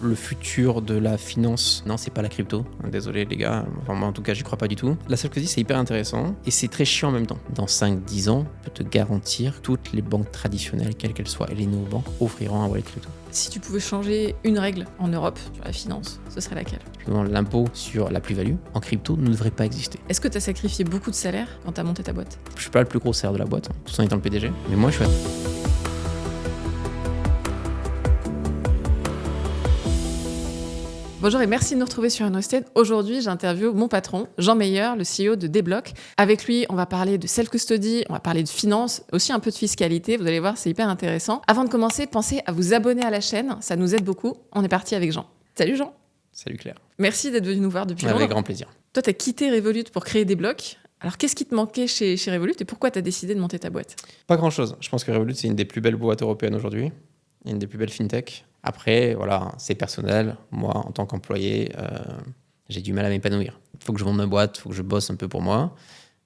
Le futur de la finance, non, c'est pas la crypto. Désolé les gars, enfin, moi en tout cas j'y crois pas du tout. La self-custody c'est hyper intéressant et c'est très chiant en même temps. Dans 5-10 ans, je peux te garantir, toutes les banques traditionnelles, quelles qu'elles soient, et les néobanques, offriront un wallet crypto. Si tu pouvais changer une règle en Europe sur la finance, ce serait laquelle? L'impôt sur la plus-value en crypto ne devrait pas exister. Est-ce que tu as sacrifié beaucoup de salaire quand tu as monté ta boîte? Je suis pas le plus gros salaire de la boîte, tout en étant le PDG, mais moi je suis... Bonjour et merci de nous retrouver sur Unwasted. Aujourd'hui, j'interviewe mon patron, Jean Meyer, le CEO de Deblock. Avec lui, on va parler de self-custody, on va parler de finance, aussi un peu de fiscalité. Vous allez voir, c'est hyper intéressant. Avant de commencer, pensez à vous abonner à la chaîne, ça nous aide beaucoup. On est parti avec Jean. Salut Jean. Salut Claire. Merci d'être venu nous voir depuis longtemps. Avec grand plaisir. Toi, tu as quitté Revolut pour créer Deblock. Alors, qu'est-ce qui te manquait chez Revolut et pourquoi tu as décidé de monter ta boîte? Pas grand-chose. Je pense que Revolut, c'est une des plus belles boîtes européennes aujourd'hui, une des plus belles fintech. Après, voilà, c'est personnel. Moi, en tant qu'employé, j'ai du mal à m'épanouir. Il faut que je vende ma boîte, il faut que je bosse un peu pour moi,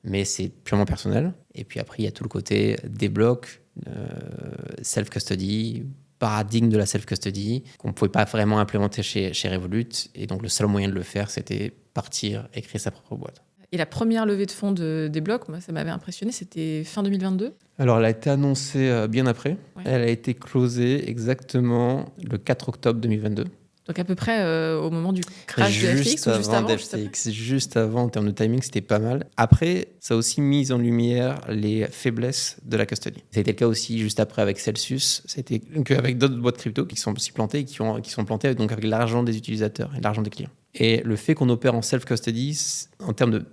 mais c'est purement personnel. Et puis après, il y a tout le côté Deblock, self-custody, paradigme de la self-custody, qu'on ne pouvait pas vraiment implémenter chez Revolut. Et donc, le seul moyen de le faire, c'était partir et créer sa propre boîte. Et la première levée de fonds de Deblock, moi, ça m'avait impressionné, c'était fin 2022. Alors, elle a été annoncée bien après. Ouais. Elle a été closée exactement le 4 octobre 2022. Donc à peu près au moment du crash de FTX ou juste avant FTX, juste avant, en termes de timing, c'était pas mal. Après, ça a aussi mis en lumière les faiblesses de la custody. Ça a été le cas aussi juste après avec Celsius. C'était qu'avec d'autres boîtes crypto qui sont aussi plantées et qui sont plantées donc avec l'argent des utilisateurs et l'argent des clients. Et le fait qu'on opère en self-custody, en termes de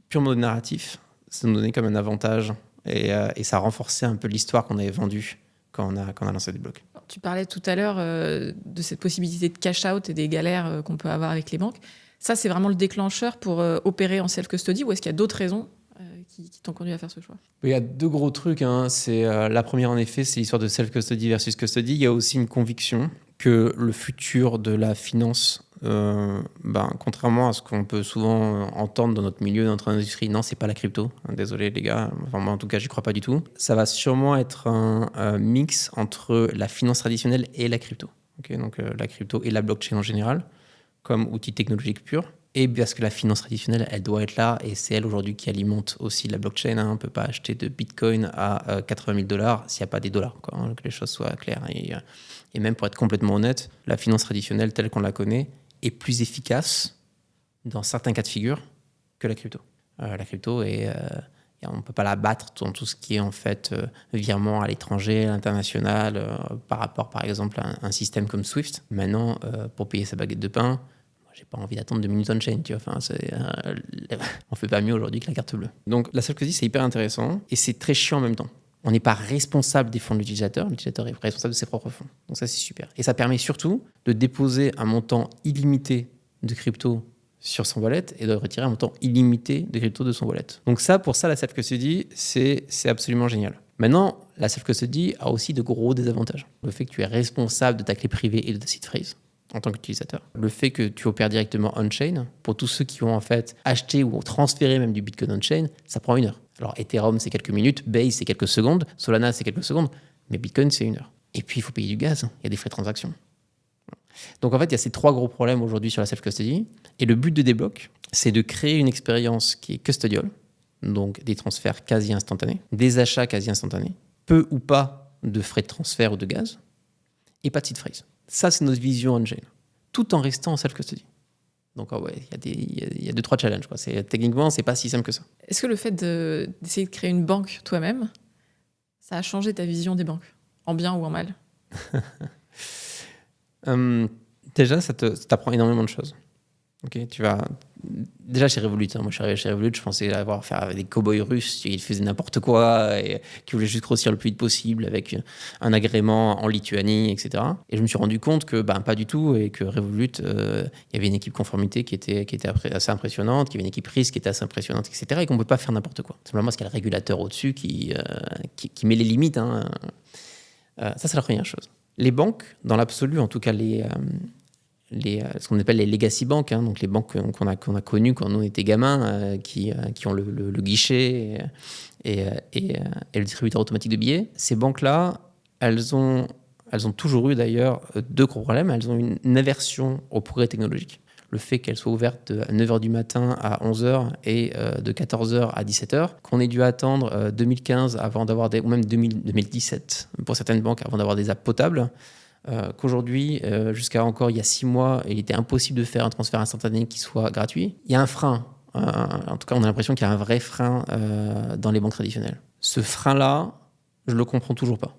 purement de narratif, ça nous donnait comme un avantage et ça renforçait un peu l'histoire qu'on avait vendue quand on a lancé Deblock. Tu parlais tout à l'heure de cette possibilité de cash-out et des galères qu'on peut avoir avec les banques. Ça, c'est vraiment le déclencheur pour opérer en self-custody ou est-ce qu'il y a d'autres raisons qui t'ont conduit à faire ce choix? Il y a deux gros trucs. C'est, la première, en effet, c'est l'histoire de self-custody versus custody. Il y a aussi une conviction que le futur de la finance, contrairement à ce qu'on peut souvent entendre dans notre milieu, dans notre industrie, non, c'est pas la crypto. Désolé les gars, enfin, moi en tout cas, j'y crois pas du tout. Ça va sûrement être un mix entre la finance traditionnelle et la crypto. Okay, donc la crypto et la blockchain en général, comme outil technologique pur. Et parce que la finance traditionnelle, elle doit être là, et c'est elle aujourd'hui qui alimente aussi la blockchain. On ne peut pas acheter de Bitcoin à 80 000 $, s'il n'y a pas des dollars, quoi, que les choses soient claires. Et même pour être complètement honnête, la finance traditionnelle telle qu'on la connaît est plus efficace dans certains cas de figure que la crypto. La crypto, on ne peut pas la battre dans tout ce qui est en fait virement à l'étranger, à l'international, par rapport par exemple à un système comme Swift. Maintenant, pour payer sa baguette de pain, j'ai pas envie d'attendre 2 minutes on-chain, tu vois. Enfin, on fait pas mieux aujourd'hui que la carte bleue. Donc, la self-custody, c'est hyper intéressant et c'est très chiant en même temps. On n'est pas responsable des fonds de l'utilisateur est responsable de ses propres fonds. Donc ça, c'est super. Et ça permet surtout de déposer un montant illimité de crypto sur son wallet et de retirer un montant illimité de crypto de son wallet. Donc ça, pour ça, la self-custody, c'est absolument génial. Maintenant, la self-custody a aussi de gros désavantages. Le fait que tu es responsable de ta clé privée et de ta seed phrase en tant qu'utilisateur. Le fait que tu opères directement on-chain, pour tous ceux qui ont en fait acheté ou transféré même du Bitcoin on-chain, ça prend 1 heure. Alors Ethereum, c'est quelques minutes, Base, c'est quelques secondes, Solana, c'est quelques secondes, mais Bitcoin, c'est 1 heure. Et puis, il faut payer du gaz, il y a des frais de transaction. Donc en fait, il y a ces 3 gros problèmes aujourd'hui sur la self-custody. Et le but de Deblock, c'est de créer une expérience qui est custodial, donc des transferts quasi instantanés, des achats quasi instantanés, peu ou pas de frais de transfert ou de gaz, et pas de seed phrase. Ça, c'est notre vision on-chain, tout en restant en self-custody. Donc, il y a 2-3 challenges, quoi. Techniquement, c'est pas si simple que ça. Est-ce que le fait d'essayer de créer une banque toi-même, ça a changé ta vision des banques, en bien ou en mal? Déjà, ça t'apprend énormément de choses. Okay, déjà chez Revolut, moi je suis arrivé chez Revolut, je pensais avoir affaire avec des cow-boys russes qui faisaient n'importe quoi et qui voulaient juste grossir le plus vite possible avec un agrément en Lituanie, etc. Et je me suis rendu compte que pas du tout et que Revolut, il y avait une équipe conformité qui était assez impressionnante, qu'il y avait une équipe risque qui était assez impressionnante, etc. Et qu'on ne peut pas faire n'importe quoi. Simplement parce qu'il y a le régulateur au-dessus qui met les limites. Ça, c'est la première chose. Les banques, dans l'absolu, en tout cas ce qu'on appelle les legacy banks, donc les banques qu'on a connues quand on était gamins, qui ont le guichet et le distributeur automatique de billets, ces banques-là, elles ont elles ont toujours eu d'ailleurs deux gros problèmes. Elles ont une aversion au progrès technologique. Le fait qu'elles soient ouvertes de 9h du matin à 11h et de 14h à 17h, qu'on ait dû attendre 2015 avant d'avoir ou même 2017 pour certaines banques avant d'avoir des apps potables, qu'aujourd'hui, jusqu'à encore il y a 6 mois, il était impossible de faire un transfert instantané qui soit gratuit. Il y a un frein. En tout cas, on a l'impression qu'il y a un vrai frein dans les banques traditionnelles. Ce frein-là, je ne le comprends toujours pas.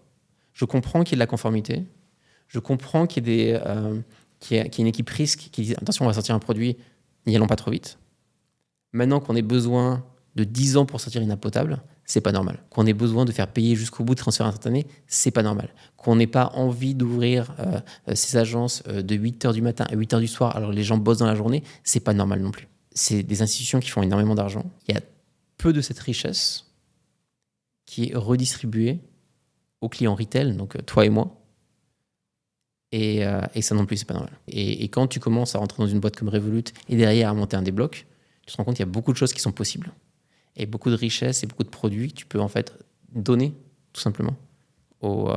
Je comprends qu'il y ait de la conformité. Je comprends qu'il y ait qu'il y ait une équipe risque qui dit attention, on va sortir un produit, n'y allons pas trop vite. Maintenant qu'on ait besoin de 10 ans pour sortir une app potable, c'est pas normal. Qu'on ait besoin de faire payer jusqu'au bout de transfert instantané, c'est pas normal. Qu'on n'ait pas envie d'ouvrir ces agences de 8h du matin à 8h du soir alors les gens bossent dans la journée, c'est pas normal non plus. C'est des institutions qui font énormément d'argent. Il y a peu de cette richesse qui est redistribuée aux clients retail, donc toi et moi. Et ça non plus, c'est pas normal. Et quand tu commences à rentrer dans une boîte comme Revolut et derrière à monter un débloc, tu te rends compte qu'il y a beaucoup de choses qui sont possibles. Et beaucoup de richesses et beaucoup de produits que tu peux en fait donner tout simplement aux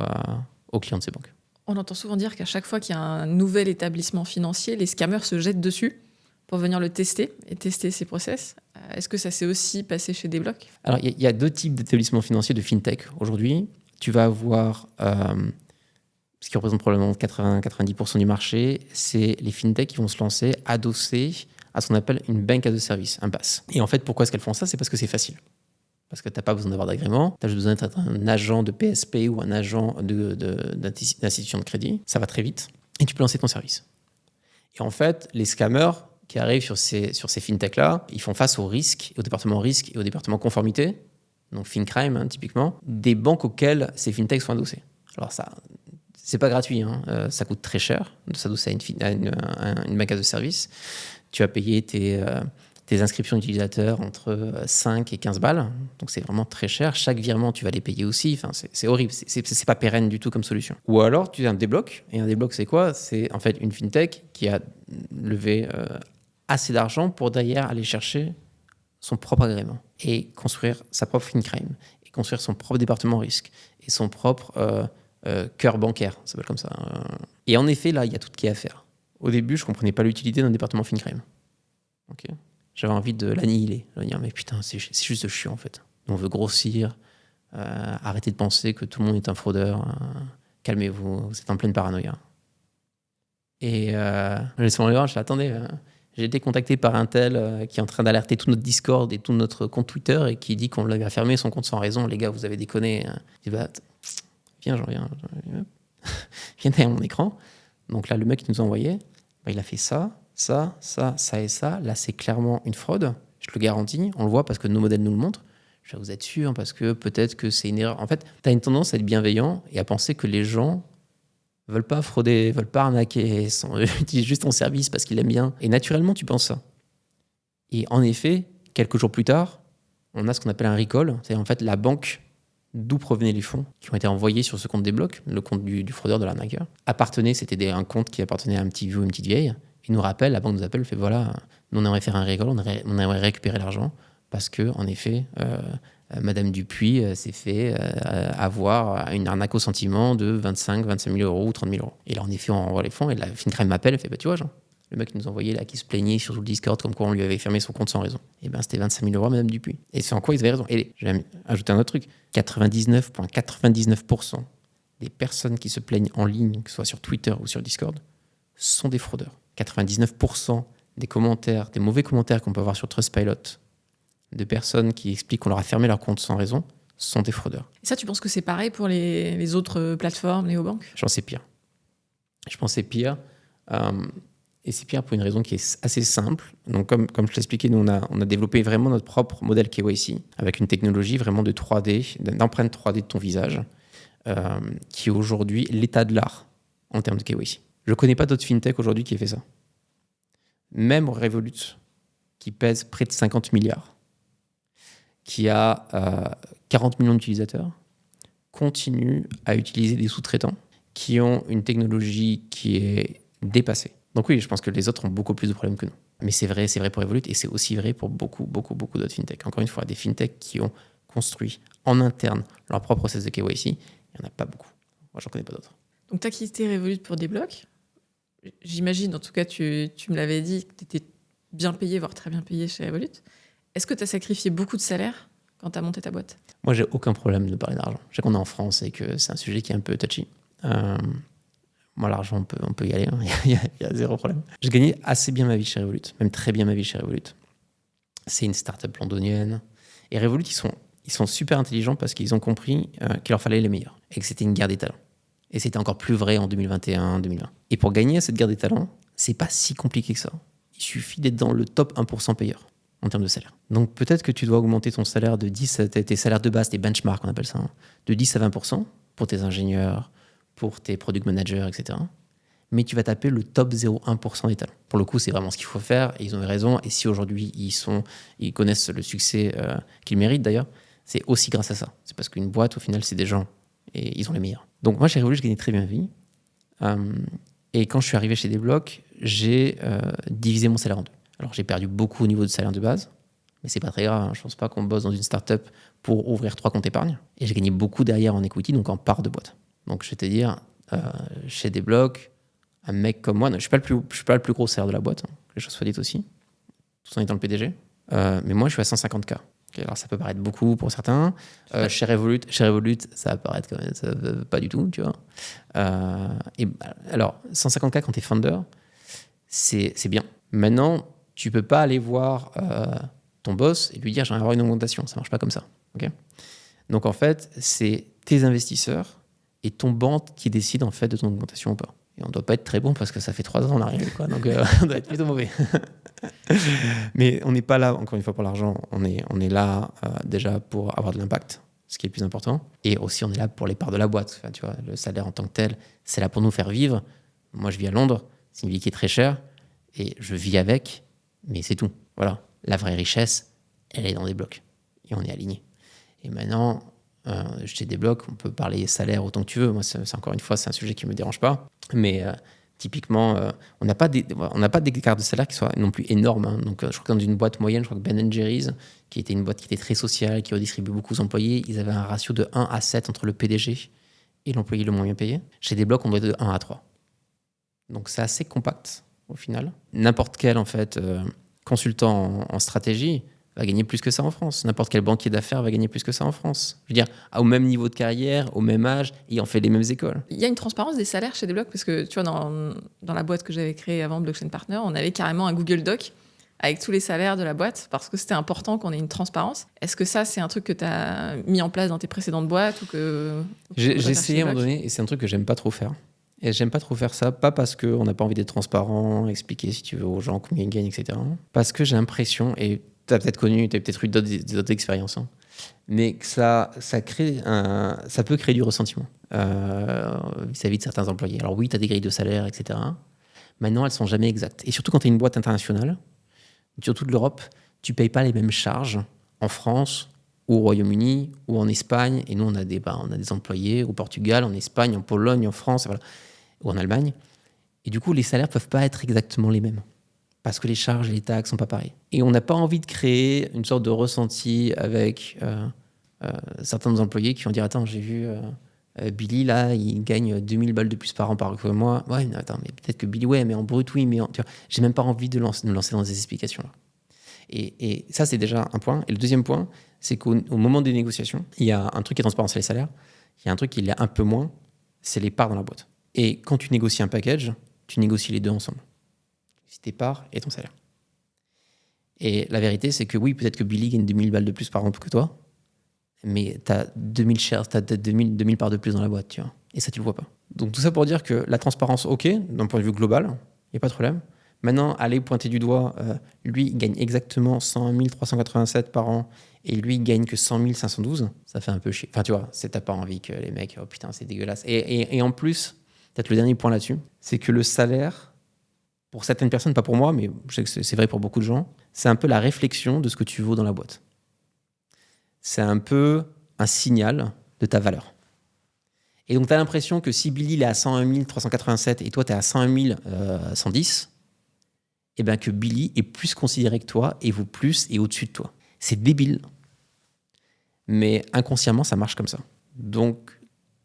clients de ces banques. On entend souvent dire qu'à chaque fois qu'il y a un nouvel établissement financier, les scammers se jettent dessus pour venir le tester et tester ses process. Est-ce que ça s'est aussi passé chez Débloc ? Alors, il y a deux types d'établissements financiers de fintech aujourd'hui. Tu vas avoir... ce qui représente probablement 80-90% du marché, c'est les fintechs qui vont se lancer adossés à ce qu'on appelle une bank as a service, un BaaS. Et en fait, pourquoi est-ce qu'elles font ça ? C'est parce que c'est facile. Parce que tu n'as pas besoin d'avoir d'agrément, tu as juste besoin d'être un agent de PSP ou un agent d'institution de crédit. Ça va très vite et tu peux lancer ton service. Et en fait, les scammers qui arrivent sur ces fintechs-là, ils font face au risque, au département risque et au département conformité, donc FinCrime typiquement, des banques auxquelles ces fintechs sont adossés. Alors ça... C'est pas gratuit, ça coûte très cher de s'adosser à une banque as a service. Tu vas payer tes inscriptions utilisateurs entre 5 et 15 balles, donc c'est vraiment très cher. Chaque virement, tu vas les payer aussi, enfin, c'est horrible, c'est pas pérenne du tout comme solution. Ou alors, tu as un débloc, et un débloc, c'est quoi ? C'est en fait une fintech qui a levé assez d'argent pour derrière aller chercher son propre agrément et construire sa propre FinCrime, et construire son propre département risque, et son propre... cœur bancaire, ça s'appelle comme ça. Et en effet, là, il y a tout ce qui est à faire. Au début, je ne comprenais pas l'utilité d'un département FinCrime. Okay. J'avais envie de l'annihiler. Je me dire, mais putain, c'est juste chiant, en fait. On veut grossir, arrêtez de penser que tout le monde est un fraudeur, calmez-vous, vous êtes en pleine paranoïa. Et laissez-moi le voir, je dis, attendez, j'ai été contacté par un tel qui est en train d'alerter tout notre Discord et tout notre compte Twitter et qui dit qu'on l'avait fermé son compte sans raison. Les gars, vous avez déconné. Je dis, bah, viens derrière mon écran. Donc là, le mec qui nous a envoyé, il a fait ça et ça. Là, c'est clairement une fraude. Je te le garantis. On le voit parce que nos modèles nous le montrent. Je vais vous être sûr parce que peut-être que c'est une erreur. En fait, tu as une tendance à être bienveillant et à penser que les gens veulent pas frauder, veulent pas arnaquer, utilisent juste ton service parce qu'ils l'aiment bien. Et naturellement, tu penses ça. Et en effet, quelques jours plus tard, on a ce qu'on appelle un recall. C'est en fait la banque d'où provenaient les fonds qui ont été envoyés sur ce compte Débloc, le compte du fraudeur, de l'arnaqueur. C'était un compte qui appartenait à un petit vieux ou une petite vieille. Il nous rappelle, la banque nous appelle, fait voilà, nous on aimerait faire un recall, on aimerait récupérer l'argent parce que en effet, Madame Dupuis s'est fait avoir une arnaque au sentiment de 25 000 euros ou 30 000 euros. Et là, en effet, on renvoie les fonds et la FinCrime m'appelle et fait tu vois, Jean, le mec qui nous envoyait là, qui se plaignait sur le Discord comme quoi on lui avait fermé son compte sans raison. Et ben c'était 25 000 euros, Madame Dupuis. Et c'est en quoi ils avaient raison. Et je vais ajouter un autre truc. 99,99% des personnes qui se plaignent en ligne, que ce soit sur Twitter ou sur Discord, sont des fraudeurs. 99% des commentaires, des mauvais commentaires qu'on peut avoir sur Trustpilot, de personnes qui expliquent qu'on leur a fermé leur compte sans raison, sont des fraudeurs. Et ça, tu penses que c'est pareil pour les autres plateformes, les banques ? Je pense que c'est pire. Et c'est pire pour une raison qui est assez simple. Donc, comme je l'expliquais, nous, on a développé vraiment notre propre modèle KYC avec une technologie vraiment de 3D, d'empreinte 3D de ton visage, qui est aujourd'hui l'état de l'art en termes de KYC. Je ne connais pas d'autres fintech aujourd'hui qui aient fait ça. Même Revolut, qui pèse près de 50 milliards, qui a 40 millions d'utilisateurs, continue à utiliser des sous-traitants qui ont une technologie qui est dépassée. Donc oui, je pense que les autres ont beaucoup plus de problèmes que nous. Mais c'est vrai pour Revolut et c'est aussi vrai pour beaucoup d'autres fintechs. Encore une fois, des fintechs qui ont construit en interne leur propre process de KYC, il n'y en a pas beaucoup. Moi, j'en connais pas d'autres. Donc, tu as quitté Revolut pour Débloc. J'imagine, en tout cas, tu me l'avais dit, que tu étais bien payé, voire très bien payé chez Revolut. Est-ce que tu as sacrifié beaucoup de salaire quand tu as monté ta boîte? Moi, j'ai aucun problème de parler d'argent. Je sais qu'on est en France et que c'est un sujet qui est un peu touchy. Moi, l'argent, on peut y aller. Hein. Il y a zéro problème. J'ai gagné assez bien ma vie chez Revolut, même très bien ma vie chez Revolut. C'est une start-up londonienne. Et Revolut, ils sont super intelligents parce qu'ils ont compris qu'il leur fallait les meilleurs et que c'était une guerre des talents. Et c'était encore plus vrai en 2021, 2020. Et pour gagner à cette guerre des talents, c'est pas si compliqué que ça. Il suffit d'être dans le top 1% payeur en termes de salaire. Donc peut-être que tu dois augmenter ton salaire de 10, tes salaires de base, tes benchmarks, on appelle ça, hein, de 10 à 20% pour tes ingénieurs, pour tes product managers, etc. Mais tu vas taper le top 0,1% des talents. Pour le coup, c'est vraiment ce qu'il faut faire et ils ont eu raison. Et si aujourd'hui ils connaissent le succès qu'ils méritent d'ailleurs, c'est aussi grâce à ça. C'est parce qu'une boîte, au final, c'est des gens et ils ont les meilleurs. Donc moi, chez Revolut, je gagnais très bien ma vie. Et quand je suis arrivé chez Débloc, j'ai divisé mon salaire en deux. Alors j'ai perdu beaucoup au niveau du salaire de base, mais c'est pas très grave. Hein. Je pense pas qu'on bosse dans une startup pour ouvrir 3 comptes épargne. Et j'ai gagné beaucoup derrière en equity, donc en part de boîte. Donc je vais te dire, chez Débloc, un mec comme moi, je suis pas le plus gros salaire de la boîte, hein, que les choses soient dites aussi, tout en étant le PDG. Mais moi, je suis à 150K. Okay, alors ça peut paraître beaucoup pour certains. Chez Revolut, ça va paraître quand même, ça, pas du tout, tu vois. Alors 150K quand tu es founder, c'est bien. Maintenant, tu peux pas aller voir ton boss et lui dire j'aimerais avoir une augmentation. Ça marche pas comme ça. Okay, donc en fait, c'est tes investisseurs et ton banque qui décident en fait de ton augmentation ou pas. Et on doit pas être très bon parce que ça fait 3 ans on arrive, quoi. Donc on doit être plutôt mauvais. Mais on n'est pas là, encore une fois, pour l'argent. On est là déjà pour avoir de l'impact, ce qui est le plus important. Et aussi, on est là pour les parts de la boîte. Enfin, tu vois, le salaire en tant que tel, c'est là pour nous faire vivre. Moi, je vis à Londres. C'est une ville qui est très chère. Et je vis avec, mais c'est tout. Voilà. La vraie richesse, elle est dans Débloc. Et on est aligné. Et maintenant, chez Débloc, on peut parler salaire autant que tu veux. Moi, c'est encore une fois, c'est un sujet qui ne me dérange pas. Mais typiquement, on n'a pas d'écart de salaire qui soit non plus énorme. Hein. Donc, je crois que dans une boîte moyenne, je crois que Ben & Jerry's, qui était une boîte qui était très sociale, qui redistribuait beaucoup d'employés, ils avaient un ratio de 1 à 7 entre le PDG et l'employé le moins bien payé. Chez Débloc, on doit être de 1 à 3. Donc, c'est assez compact au final. N'importe quel en fait, consultant en stratégie va gagner plus que ça en France. N'importe quel banquier d'affaires va gagner plus que ça en France. Je veux dire, au même niveau de carrière, au même âge, et en fait les mêmes écoles. Il y a une transparence des salaires chez Débloc, parce que tu vois, dans la boîte que j'avais créée avant, Blockchain Partner, on avait carrément un Google Doc avec tous les salaires de la boîte, parce que c'était important qu'on ait une transparence. Est-ce que ça, c'est un truc que tu as mis en place dans tes précédentes boîtes ou que J'ai essayé à un moment donné, et c'est un truc que j'aime pas trop faire. Et j'aime pas trop faire ça, pas parce qu'on n'a pas envie d'être transparent, expliquer si tu veux aux gens combien ils gagnent, etc. Parce que j'ai l'impression, et tu as peut-être connu, tu as peut-être eu d'autres expériences, hein, mais que ça peut créer du ressentiment vis-à-vis de certains employés. Alors oui, tu as des grilles de salaire, etc. Maintenant, elles sont jamais exactes. Et surtout quand tu es une boîte internationale, sur toute l'Europe, tu payes pas les mêmes charges en France ou au Royaume-Uni ou en Espagne. Et nous, on a des employés au Portugal, en Espagne, en Pologne, en France, voilà, ou en Allemagne. Et du coup, les salaires peuvent pas être exactement les mêmes parce que les charges et les taxes sont pas pareilles. Et on n'a pas envie de créer une sorte de ressenti avec certains de nos employés qui vont dire « Attends, j'ai vu Billy, là, il gagne 2000 balles de plus par an que moi. Ouais, mais attends, mais peut-être que Billy, ouais, mais en brut, oui, mais tu vois, j'ai même pas envie de me lancer dans ces explications-là. » Et ça, c'est déjà un point. Et le deuxième point, c'est qu'au moment des négociations, il y a un truc qui est transparent, c'est les salaires. Il y a un truc qui l'est un peu moins, c'est les parts dans la boîte. Et quand tu négocies un package, tu négocies les deux ensemble. C'est tes parts et ton salaire. Et la vérité, c'est que oui, peut-être que Billy gagne 2000 balles de plus par an que toi, mais tu as 2000 shares, tu as 2000 parts de plus dans la boîte, tu vois. Et ça, tu le vois pas. Donc tout ça pour dire que la transparence, ok, d'un point de vue global, il n'y a pas de problème. Maintenant, aller pointer du doigt, lui, il gagne exactement 101 387 par an, et lui, il gagne que 100 512, ça fait un peu chier. Enfin, tu vois, t'as pas envie que les mecs, oh putain, c'est dégueulasse. Et en plus, peut-être le dernier point là-dessus, c'est que le salaire, pour certaines personnes, pas pour moi, mais je sais que c'est vrai pour beaucoup de gens, c'est un peu la réflexion de ce que tu vaux dans la boîte. C'est un peu un signal de ta valeur. Et donc, tu as l'impression que si Billy il est à 101 387 et toi, tu es à 101 110, et bien que Billy est plus considéré que toi et vaut plus et au-dessus de toi. C'est débile. Mais inconsciemment, ça marche comme ça. Donc,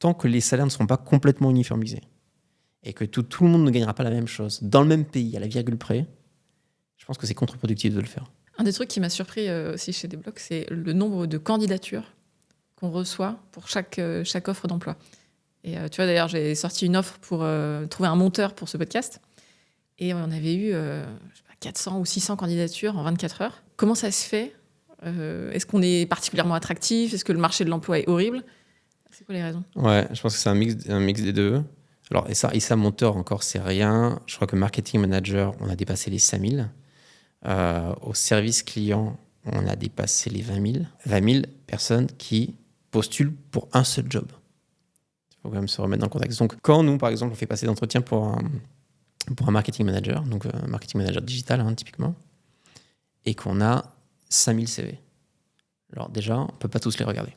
tant que les salaires ne seront pas complètement uniformisés, et que tout le monde ne gagnera pas la même chose dans le même pays, à la virgule près, je pense que c'est contre-productif de le faire. Un des trucs qui m'a surpris aussi chez Débloc, c'est le nombre de candidatures qu'on reçoit pour chaque offre d'emploi. Et tu vois, d'ailleurs, j'ai sorti une offre pour trouver un monteur pour ce podcast. Et on avait eu 400 ou 600 candidatures en 24 heures. Comment ça se fait ? Est-ce qu'on est particulièrement attractif ? Est-ce que le marché de l'emploi est horrible ? C'est quoi les raisons ? Ouais, je pense que c'est un mix des deux. Alors, et ça, monteur encore, c'est rien. Je crois que marketing manager, on a dépassé les 5000. Au service client, on a dépassé les 20 000. 20 000 personnes qui postulent pour un seul job. Il faut quand même se remettre dans le contexte. Donc, quand nous, par exemple, on fait passer d'entretien pour un marketing manager, donc marketing manager digital, typiquement, et qu'on a 5000 CV. Alors déjà, on ne peut pas tous les regarder.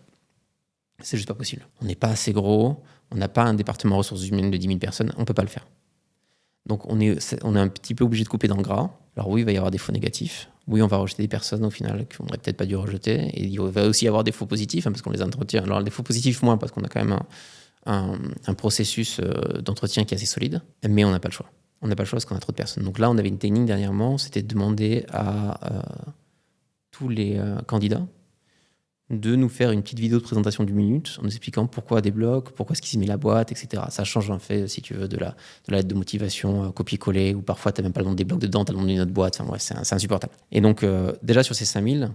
C'est juste pas possible. On n'est pas assez gros, on n'a pas un département ressources humaines de 10 000 personnes, on ne peut pas le faire. Donc on est un petit peu obligé de couper dans le gras. Alors oui, il va y avoir des faux négatifs. Oui, on va rejeter des personnes au final qu'on n'aurait peut-être pas dû rejeter. Et il va aussi y avoir des faux positifs, parce qu'on les entretient. Alors des faux positifs moins, parce qu'on a quand même un processus d'entretien qui est assez solide. Mais on n'a pas le choix. On n'a pas le choix parce qu'on a trop de personnes. Donc là, on avait une technique dernièrement, c'était de demander à tous les candidats de nous faire une petite vidéo de présentation d'une minute en nous expliquant pourquoi Débloc, pourquoi est-ce qu'ils y met la boîte, etc. Ça change en fait, si tu veux, de la lettre de motivation copier-coller, ou parfois tu n'as même pas le nom de Débloc dedans, tu as le nom d'une autre boîte. Enfin, ouais, c'est insupportable. Et donc, déjà sur ces 5000,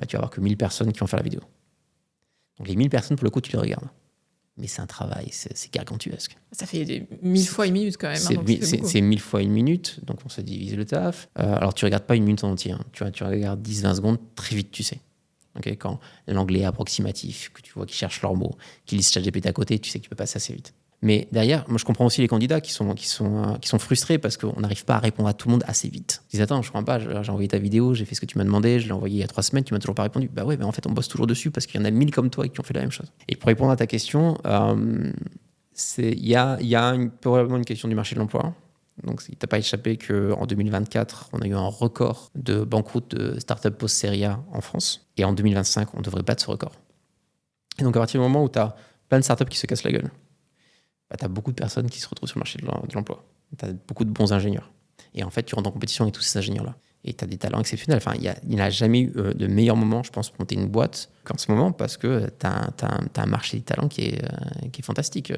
tu vas avoir que 1000 personnes qui vont faire la vidéo. Donc les 1000 personnes, pour le coup, tu les regardes. Mais c'est un travail, c'est gargantuesque. Ça fait 1000 fois une minute quand même. C'est 1000 fois une minute, donc on se divise le taf. Alors tu ne regardes pas une minute en entier, tu regardes 10-20 secondes, très vite tu sais. Okay, quand l'anglais est approximatif, que tu vois qu'ils cherchent leurs mots, qu'ils lisent ChatGPT à côté, tu sais que tu peux passer assez vite. Mais derrière, moi je comprends aussi les candidats qui sont frustrés parce qu'on n'arrive pas à répondre à tout le monde assez vite. Ils disent attends, je comprends pas, j'ai envoyé ta vidéo, j'ai fait ce que tu m'as demandé, je l'ai envoyé il y a 3 semaines, tu m'as toujours pas répondu. Bah ouais, mais en fait on bosse toujours dessus parce qu'il y en a 1000 comme toi qui ont fait la même chose. Et pour répondre à ta question, il y a probablement une question du marché de l'emploi. Donc, il ne t'a pas échappé qu'en 2024, on a eu un record de banqueroute de start-up post-série A en France. Et en 2025, on devrait battre ce record. Et donc, à partir du moment où tu as plein de startups qui se cassent la gueule, tu as beaucoup de personnes qui se retrouvent sur le marché de l'emploi. Tu as beaucoup de bons ingénieurs. Et en fait, tu rentres en compétition avec tous ces ingénieurs-là. Et tu as des talents exceptionnels. Enfin, il n'y a jamais eu de meilleur moment, je pense, pour monter une boîte qu'en ce moment, parce que tu as un marché des talents qui est fantastique.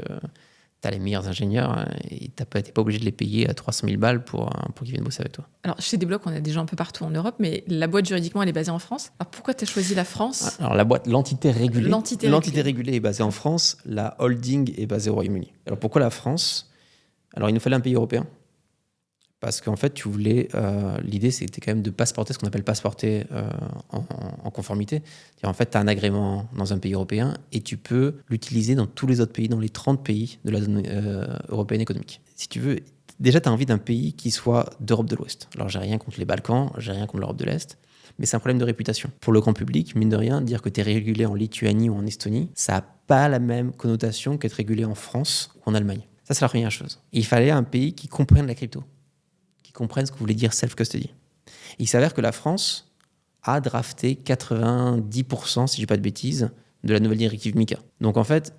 Tu as les meilleurs ingénieurs et tu n'es pas obligé de les payer à 300 000 balles pour qu'ils viennent bosser avec toi. Alors, chez Débloc, on a des gens un peu partout en Europe, mais la boîte, juridiquement, elle est basée en France. Alors, pourquoi tu as choisi la France ? Alors, l'entité régulée est basée en France, la holding est basée au Royaume-Uni. Alors, pourquoi la France ? Alors, il nous fallait un pays européen. Parce qu'en fait, l'idée, c'était quand même de passeporter, ce qu'on appelle passeporter en conformité. En fait, tu as un agrément dans un pays européen et tu peux l'utiliser dans tous les autres pays, dans les 30 pays de la zone européenne économique. Si tu veux, déjà, tu as envie d'un pays qui soit d'Europe de l'Ouest. Alors, j'ai rien contre les Balkans, j'ai rien contre l'Europe de l'Est, mais c'est un problème de réputation. Pour le grand public, mine de rien, dire que tu es régulé en Lituanie ou en Estonie, ça n'a pas la même connotation qu'être régulé en France ou en Allemagne. Ça, c'est la première chose. Et il fallait un pays qui comprenne la crypto, qui comprennent ce que voulait dire self-custody. Il s'avère que la France a drafté 90%, si je ne dis pas de bêtises, de la nouvelle directive MiCA. Donc en fait,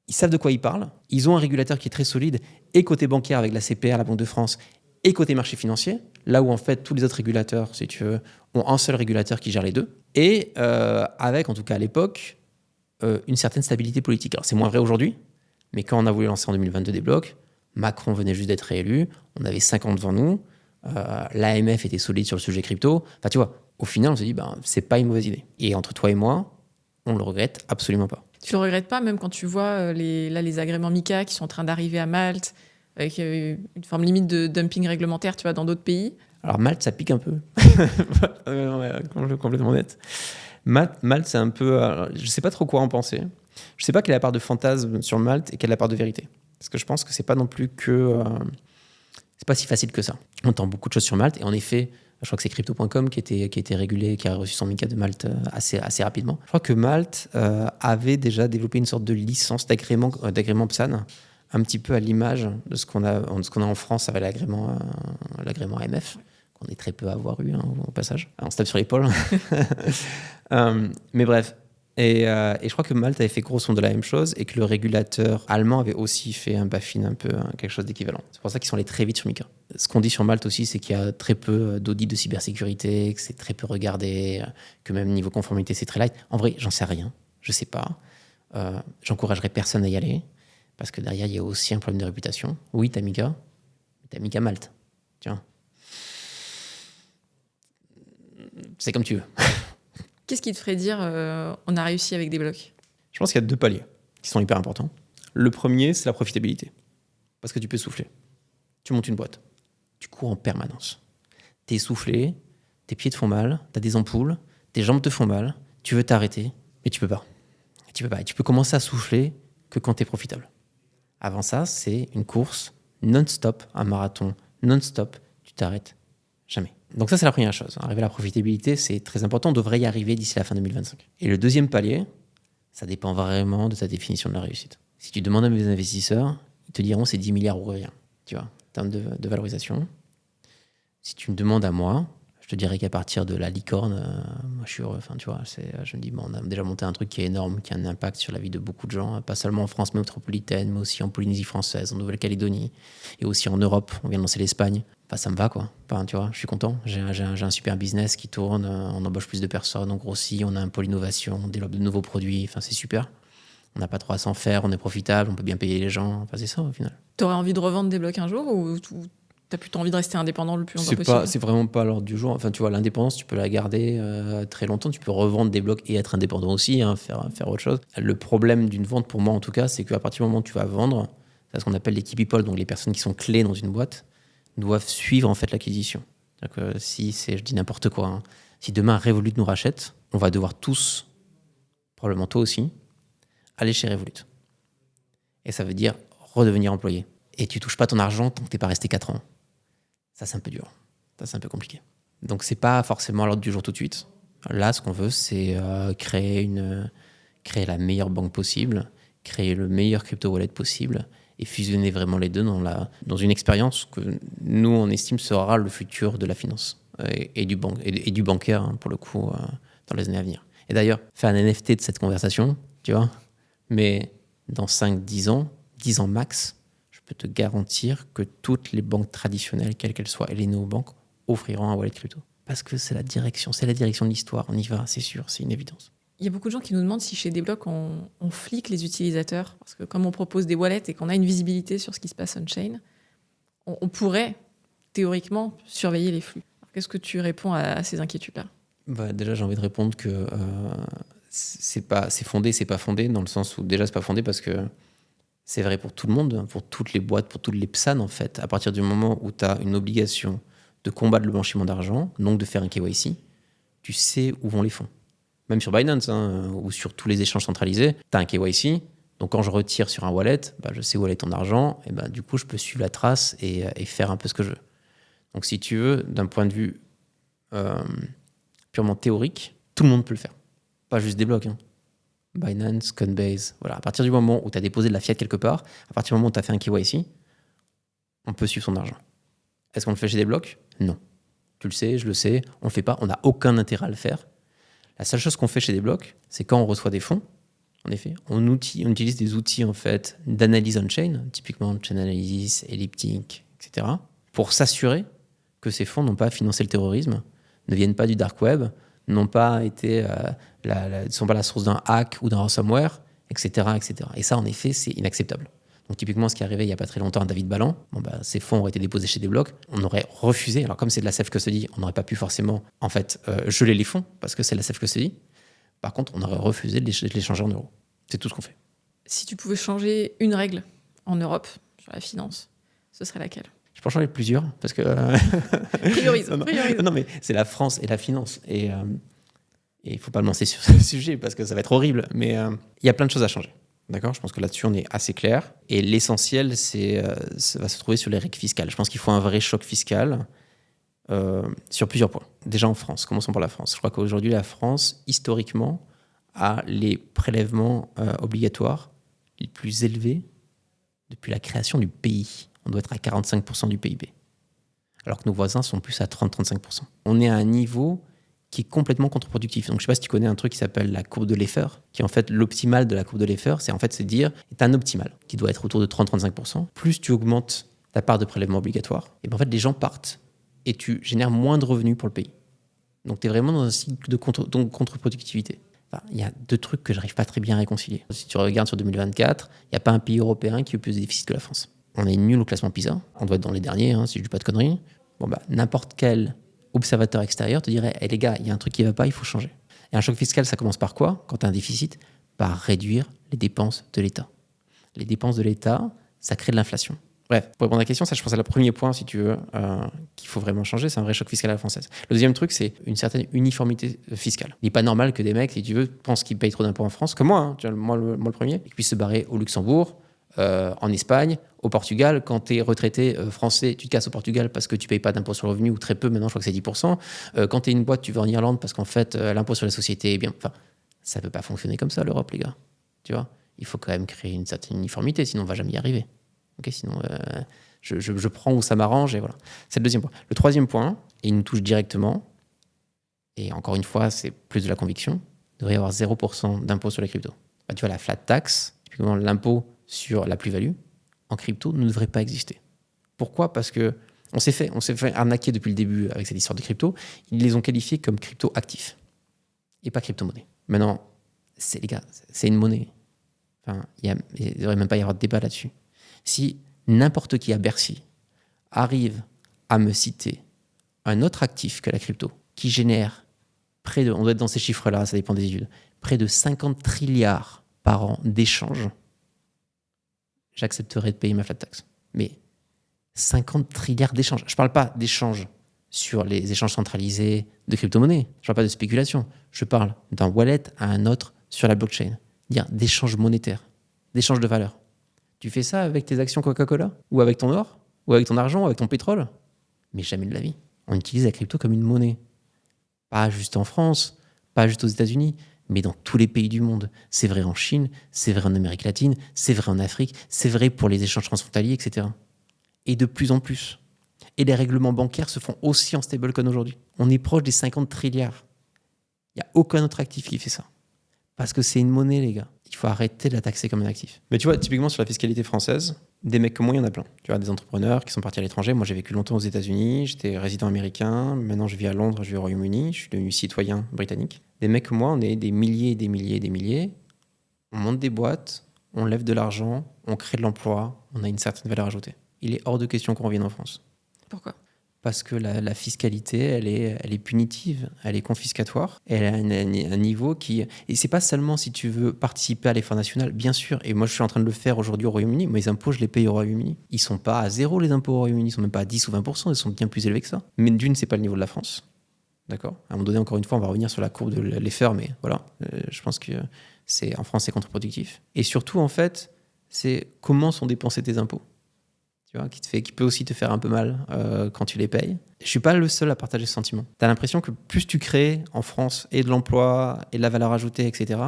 ils savent de quoi ils parlent. Ils ont un régulateur qui est très solide, et côté bancaire avec la CPR, la Banque de France, et côté marché financier, là où en fait tous les autres régulateurs, si tu veux, ont un seul régulateur qui gère les deux, et avec, en tout cas à l'époque, une certaine stabilité politique. Alors c'est moins vrai aujourd'hui, mais quand on a voulu lancer en 2022 Débloc, Macron venait juste d'être réélu, on avait 5 ans devant nous, l'AMF était solide sur le sujet crypto. Enfin, tu vois, au final, on s'est dit, c'est pas une mauvaise idée. Et entre toi et moi, on le regrette absolument pas. Tu le regrettes pas, même quand tu vois les agréments MiCA qui sont en train d'arriver à Malte, avec une forme limite de dumping réglementaire, tu vois, dans d'autres pays. Alors Malte, ça pique un peu. Complètement honnête. Malte, c'est un peu... je sais pas trop quoi en penser. Je sais pas quelle est la part de fantasme sur Malte et quelle est la part de vérité. Parce que je pense que c'est pas non plus que... c'est pas si facile que ça. On entend beaucoup de choses sur Malte. Et en effet, je crois que c'est Crypto.com qui était régulé, qui a reçu son MiCA de Malte assez rapidement. Je crois que Malte avait déjà développé une sorte de licence d'agrément PSAN, un petit peu à l'image de ce qu'on a en France avec l'agrément AMF, qu'on est très peu à avoir eu au passage. On se tape sur l'épaule. Mais bref, Et je crois que Malte avait fait grosso modo la même chose et que le régulateur allemand avait aussi fait un BaFin un peu, quelque chose d'équivalent. C'est pour ça qu'ils sont allés très vite sur MiCA. Ce qu'on dit sur Malte aussi, c'est qu'il y a très peu d'audits de cybersécurité, que c'est très peu regardé, que même niveau conformité, c'est très light. En vrai, j'en sais rien. Je sais pas. J'encouragerais personne à y aller parce que derrière, il y a aussi un problème de réputation. Oui, t'as MiCA, mais t'as MiCA Malte. Tiens. C'est comme tu veux. Qu'est-ce qui te ferait dire on a réussi avec des blocs? Je pense qu'il y a 2 paliers qui sont hyper importants. Le premier, c'est la profitabilité. Parce que tu peux souffler. Tu montes une boîte. Tu cours en permanence. T'es essoufflé, tes pieds te font mal, t'as des ampoules, tes jambes te font mal, tu veux t'arrêter, mais tu peux pas. Tu peux pas. Et tu peux commencer à souffler que quand t'es profitable. Avant ça, c'est une course non-stop, un marathon non-stop. Tu t'arrêtes jamais. Donc ça, c'est la première chose. Arriver à la profitabilité, c'est très important. On devrait y arriver d'ici la fin 2025. Et le deuxième palier, ça dépend vraiment de ta définition de la réussite. Si tu demandes à mes investisseurs, ils te diront c'est 10 milliards ou rien, tu vois, en termes de valorisation. Si tu me demandes à moi, je te dirais qu'à partir de la licorne, moi je suis heureux. Enfin, tu vois, je me dis, bon, on a déjà monté un truc qui est énorme, qui a un impact sur la vie de beaucoup de gens, pas seulement en France métropolitaine, mais aussi en Polynésie française, en Nouvelle-Calédonie, et aussi en Europe. On vient de lancer l'Espagne. Enfin, ça me va, quoi. Enfin, tu vois, je suis content. J'ai un super business qui tourne, on embauche plus de personnes, on grossit, on a un pôle innovation, on développe de nouveaux produits. Enfin, c'est super. On n'a pas trop à s'en faire, on est profitable, on peut bien payer les gens. Enfin, c'est ça, au final. T'aurais envie de revendre des blocs un jour ou t'as plutôt envie de rester indépendant le plus longtemps possible? C'est vraiment pas à l'ordre du jour. Enfin, tu vois, l'indépendance, tu peux la garder très longtemps. Tu peux revendre des blocs et être indépendant aussi, hein, faire autre chose. Le problème d'une vente, pour moi en tout cas, c'est qu'à partir du moment où tu vas vendre, c'est ce qu'on appelle les key people, donc les personnes qui sont clés dans une boîte, doivent suivre en fait l'acquisition. C'est-à-dire que je dis n'importe quoi, hein, si demain Revolut nous rachète, on va devoir tous, probablement toi aussi, aller chez Revolut. Et ça veut dire redevenir employé. Et tu touches pas ton argent tant que t'es pas resté 4 ans. Ça, c'est un peu dur. Ça, c'est un peu compliqué. Donc, c'est pas forcément à l'ordre du jour tout de suite. Là, ce qu'on veut, c'est créer la meilleure banque possible, créer le meilleur crypto wallet possible et fusionner vraiment les deux dans une expérience que nous, on estime sera le futur de la finance et du bancaire, hein, pour le coup, dans les années à venir. Et d'ailleurs, faire un NFT de cette conversation, tu vois, mais dans 5-10 ans, 10 ans max, je peux te garantir que toutes les banques traditionnelles, quelles qu'elles soient, et les néobanques, offriront un wallet crypto. Parce que c'est la direction de l'histoire. On y va, c'est sûr, c'est une évidence. Il y a beaucoup de gens qui nous demandent si chez Desblocs, on flique les utilisateurs. Parce que comme on propose des wallets et qu'on a une visibilité sur ce qui se passe on-chain, on pourrait théoriquement surveiller les flux. Alors, qu'est-ce que tu réponds à ces inquiétudes-là? Déjà, j'ai envie de répondre que c'est fondé, c'est pas fondé, dans le sens où déjà, c'est pas fondé parce que c'est vrai pour tout le monde, pour toutes les boîtes, pour toutes les PSAN, en fait. À partir du moment où tu as une obligation de combattre le blanchiment d'argent, donc de faire un KYC, tu sais où vont les fonds. Même sur Binance, hein, ou sur tous les échanges centralisés, tu as un KYC. Donc quand je retire sur un wallet, je sais où est ton argent, et du coup, je peux suivre la trace et faire un peu ce que je veux. Donc si tu veux, d'un point de vue purement théorique, tout le monde peut le faire. Pas juste des blocs, hein. Binance, Coinbase, voilà. À partir du moment où tu as déposé de la fiat quelque part, à partir du moment où tu as fait un KYC, on peut suivre son argent. Est-ce qu'on le fait chez des blocs? Non. Tu le sais, je le sais, on le fait pas, on n'a aucun intérêt à le faire. La seule chose qu'on fait chez des blocs, c'est quand on reçoit des fonds, en effet, on utilise des outils en fait d'analyse on-chain, typiquement Chainalysis, Elliptic, etc., pour s'assurer que ces fonds n'ont pas financé le terrorisme, ne viennent pas du dark web, n'ont pas été sont pas la source d'un hack ou d'un ransomware, etc., etc. Et ça, en effet, c'est inacceptable. Donc typiquement, ce qui est arrivé il n'y a pas très longtemps à David Ballan, ces fonds auraient été déposés chez des blocs, on aurait refusé, alors comme c'est de la self-custody, on n'aurait pas pu forcément en fait geler les fonds, parce que c'est de la self-custody. Par contre, on aurait refusé de les changer en euros. C'est tout ce qu'on fait. Si tu pouvais changer une règle en Europe sur la finance, ce serait laquelle? Je peux en changer plusieurs, parce que... Priorise. Non, mais c'est la France et la finance. Et il ne faut pas me lancer sur ce sujet, parce que ça va être horrible. Mais il y a plein de choses à changer. D'accord? Je pense que là-dessus, on est assez clair. Et l'essentiel, ça va se trouver sur les règles fiscales. Je pense qu'il faut un vrai choc fiscal sur plusieurs points. Déjà en France, commençons par la France. Je crois qu'aujourd'hui, la France, historiquement, a les prélèvements obligatoires les plus élevés depuis la création du pays. On doit être à 45% du PIB. Alors que nos voisins sont plus à 30-35%. On est à un niveau qui est complètement contre-productif. Donc, je ne sais pas si tu connais un truc qui s'appelle la courbe de Laffer, qui est en fait l'optimal de la courbe de Laffer. C'est dire, tu as un optimal qui doit être autour de 30-35%. Plus tu augmentes ta part de prélèvement obligatoire, et ben en fait, les gens partent et tu génères moins de revenus pour le pays. Donc, tu es vraiment dans un cycle de contre-productivité. Enfin, il y a deux trucs que je n'arrive pas très bien à réconcilier. Si tu regardes sur 2024, il n'y a pas un pays européen qui a plus de déficit que la France. On est nul au classement PISA. On doit être dans les derniers, si je ne dis pas de conneries. Bon, n'importe quel observateur extérieur te dirait les gars, il y a un truc qui ne va pas, il faut changer. Et un choc fiscal, ça commence par quoi quand tu as un déficit? Par réduire les dépenses de l'État. Les dépenses de l'État, ça crée de l'inflation. Bref, pour répondre à la question, ça, je pense, c'est le premier point, si tu veux, qu'il faut vraiment changer. C'est un vrai choc fiscal à la française. Le deuxième truc, c'est une certaine uniformité fiscale. Il n'est pas normal que des mecs, si tu veux, pensent qu'ils payent trop d'impôts en France, comme moi, moi le premier, et qu'ils puissent se barrer au Luxembourg, en Espagne, au Portugal. Quand tu es retraité français, tu te casses au Portugal parce que tu ne payes pas d'impôt sur le revenu, ou très peu, maintenant je crois que c'est 10%. Quand tu es une boîte, tu vas en Irlande parce qu'en fait, l'impôt sur la société est bien... Enfin, ça ne peut pas fonctionner comme ça, l'Europe, les gars. Tu vois, il faut quand même créer une certaine uniformité, sinon on ne va jamais y arriver. Okay, sinon, je prends où ça m'arrange, et voilà. C'est le deuxième point. Le troisième point, et il nous touche directement, et encore une fois, c'est plus de la conviction, il devrait y avoir 0% d'impôt sur les cryptos. Tu vois, la flat tax, typiquement l'impôt sur la plus-value, en crypto, ne devrait pas exister. Pourquoi ? Parce que on s'est fait arnaquer depuis le début avec cette histoire de crypto. Ils les ont qualifiés comme crypto-actifs et pas crypto-monnaie. Maintenant, les gars, c'est une monnaie. Enfin, il ne devrait même pas y avoir de débat là-dessus. Si n'importe qui à Bercy arrive à me citer un autre actif que la crypto qui génère près de, on doit être dans ces chiffres-là, ça dépend des études, près de 50 trilliards par an d'échanges, j'accepterai de payer ma flat tax. Mais 50 trilliards d'échanges. Je ne parle pas d'échanges sur les échanges centralisés de crypto-monnaies. Je ne parle pas de spéculation. Je parle d'un wallet à un autre sur la blockchain. Dire d'échanges monétaires, d'échanges de valeur. Tu fais ça avec tes actions Coca-Cola? Ou avec ton or? Ou avec ton argent? Ou avec ton pétrole? Mais jamais de la vie. On utilise la crypto comme une monnaie. Pas juste en France, pas juste aux États-Unis, mais dans tous les pays du monde. C'est vrai en Chine, c'est vrai en Amérique latine, c'est vrai en Afrique, c'est vrai pour les échanges transfrontaliers, etc. Et de plus en plus. Et les règlements bancaires se font aussi en stablecoin aujourd'hui. On est proche des 50 trilliards. Il n'y a aucun autre actif qui fait ça. Parce que c'est une monnaie, les gars. Il faut arrêter de la taxer comme un actif. Mais tu vois, typiquement sur la fiscalité française, des mecs comme moi, il y en a plein. Tu vois, des entrepreneurs qui sont partis à l'étranger. Moi, j'ai vécu longtemps aux États-Unis, j'étais résident américain. Maintenant, je vis à Londres, je vis au Royaume-Uni, je suis devenu citoyen britannique. Des mecs comme moi, on est des milliers et des milliers et des milliers. On monte des boîtes, on lève de l'argent, on crée de l'emploi, on a une certaine valeur ajoutée. Il est hors de question qu'on revienne en France. Pourquoi ? Parce que la fiscalité, elle est punitive, elle est confiscatoire, elle a un niveau qui... Et c'est pas seulement si tu veux participer à l'effort national, bien sûr, et moi je suis en train de le faire aujourd'hui au Royaume-Uni, mes impôts je les paye au Royaume-Uni. Ils sont pas à zéro les impôts au Royaume-Uni, ils sont même pas à 10 ou 20%, ils sont bien plus élevés que ça. Mais d'une, c'est pas le niveau de la France, d'accord ? À un moment donné, encore une fois, on va revenir sur la courbe de l'effort, mais voilà, je pense que en France c'est contre-productif. Et surtout, en fait, c'est comment sont dépensés tes impôts. Tu vois, qui peut aussi te faire un peu mal quand tu les payes. Je suis pas le seul à partager ce sentiment. Tu as l'impression que plus tu crées en France et de l'emploi et de la valeur ajoutée, etc.,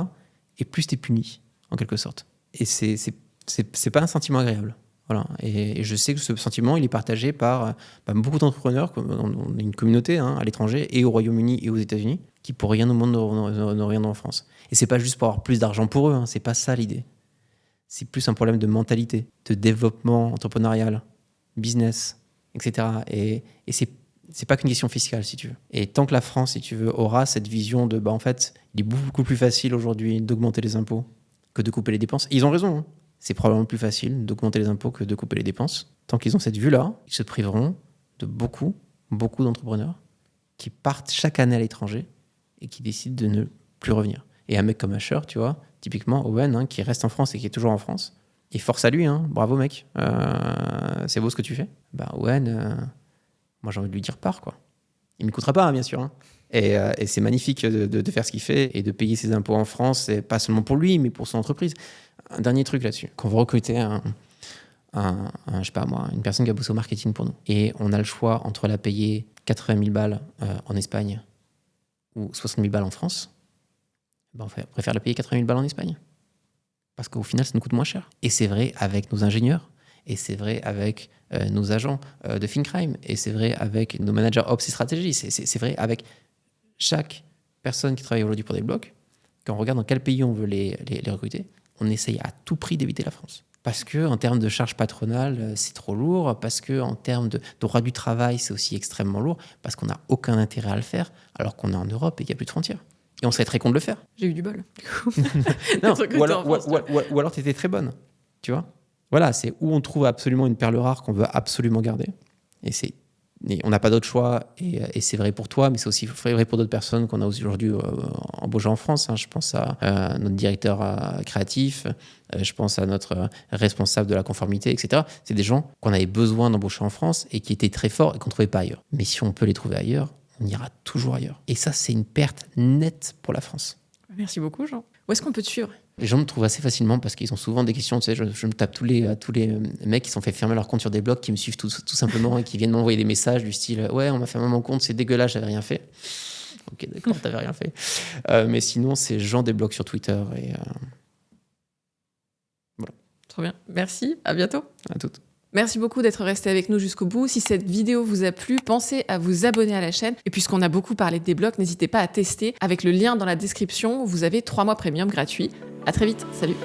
et plus tu es puni, en quelque sorte. Et c'est pas un sentiment agréable. Voilà. Et je sais que ce sentiment, il est partagé par beaucoup d'entrepreneurs. On est une communauté à l'étranger, et au Royaume-Uni et aux États-Unis, qui pour rien au monde ne reviennent en France. Et c'est pas juste pour avoir plus d'argent pour eux, c'est pas ça l'idée. C'est plus un problème de mentalité, de développement entrepreneurial, business, etc. Et c'est pas qu'une question fiscale, si tu veux. Et tant que la France, si tu veux, aura cette vision de, en fait, il est beaucoup plus facile aujourd'hui d'augmenter les impôts que de couper les dépenses. Et ils ont raison. C'est probablement plus facile d'augmenter les impôts que de couper les dépenses. Tant qu'ils ont cette vue-là, ils se priveront de beaucoup d'entrepreneurs qui partent chaque année à l'étranger et qui décident de ne plus revenir. Et un mec comme Asher, tu vois, typiquement Owen, qui reste en France et qui est toujours en France, et force à lui, bravo mec, c'est beau ce que tu fais. Owen, moi j'ai envie de lui dire part, quoi. Il ne m'écoutera pas, bien sûr. Et c'est magnifique de faire ce qu'il fait et de payer ses impôts en France, et pas seulement pour lui, mais pour son entreprise. Un dernier truc là-dessus, quand vous recrutez je sais pas moi, une personne qui a bossé au marketing pour nous, et on a le choix entre la payer 80 000 balles en Espagne ou 60 000 balles en France, on préfère la payer 80 000 balles en Espagne. Parce qu'au final, ça nous coûte moins cher. Et c'est vrai avec nos ingénieurs, et c'est vrai avec nos agents de FinCrime, et c'est vrai avec nos managers Ops et stratégie, c'est vrai avec chaque personne qui travaille aujourd'hui pour Débloc, quand on regarde dans quel pays on veut les recruter, on essaye à tout prix d'éviter la France. Parce qu'en termes de charge patronale, c'est trop lourd. Parce qu'en termes de droit du travail, c'est aussi extrêmement lourd. Parce qu'on n'a aucun intérêt à le faire, alors qu'on est en Europe et qu'il n'y a plus de frontières. Et on serait très con de le faire. J'ai eu du bol. Non, ou alors tu étais très bonne. Tu vois ? Voilà, c'est où on trouve absolument une perle rare qu'on veut absolument garder. Et on n'a pas d'autre choix, et c'est vrai pour toi, mais c'est aussi vrai pour d'autres personnes qu'on a aujourd'hui embauchées en France. Je pense à notre directeur créatif, je pense à notre responsable de la conformité, etc. C'est des gens qu'on avait besoin d'embaucher en France et qui étaient très forts et qu'on ne trouvait pas ailleurs. Mais si on peut les trouver ailleurs, on ira toujours ailleurs. Et ça, c'est une perte nette pour la France. Merci beaucoup, Jean. Où est-ce qu'on peut te suivre ? Les gens me trouvent assez facilement parce qu'ils ont souvent des questions. Tu sais, je me tape tous les mecs qui se sont fait fermer leur compte sur Débloc, qui me suivent tout simplement et qui viennent m'envoyer des messages du style « Ouais, on m'a fermé mon compte, c'est dégueulasse, j'avais rien fait. » Ok, d'accord, t'avais rien fait. Mais sinon, c'est Jean Débloc sur Twitter. Et voilà. Trop bien. Merci, à bientôt. À toutes. Merci beaucoup d'être resté avec nous jusqu'au bout. Si cette vidéo vous a plu, pensez à vous abonner à la chaîne. Et puisqu'on a beaucoup parlé de Débloc, n'hésitez pas à tester. Avec le lien dans la description, vous avez 3 mois premium gratuits. À très vite. Salut.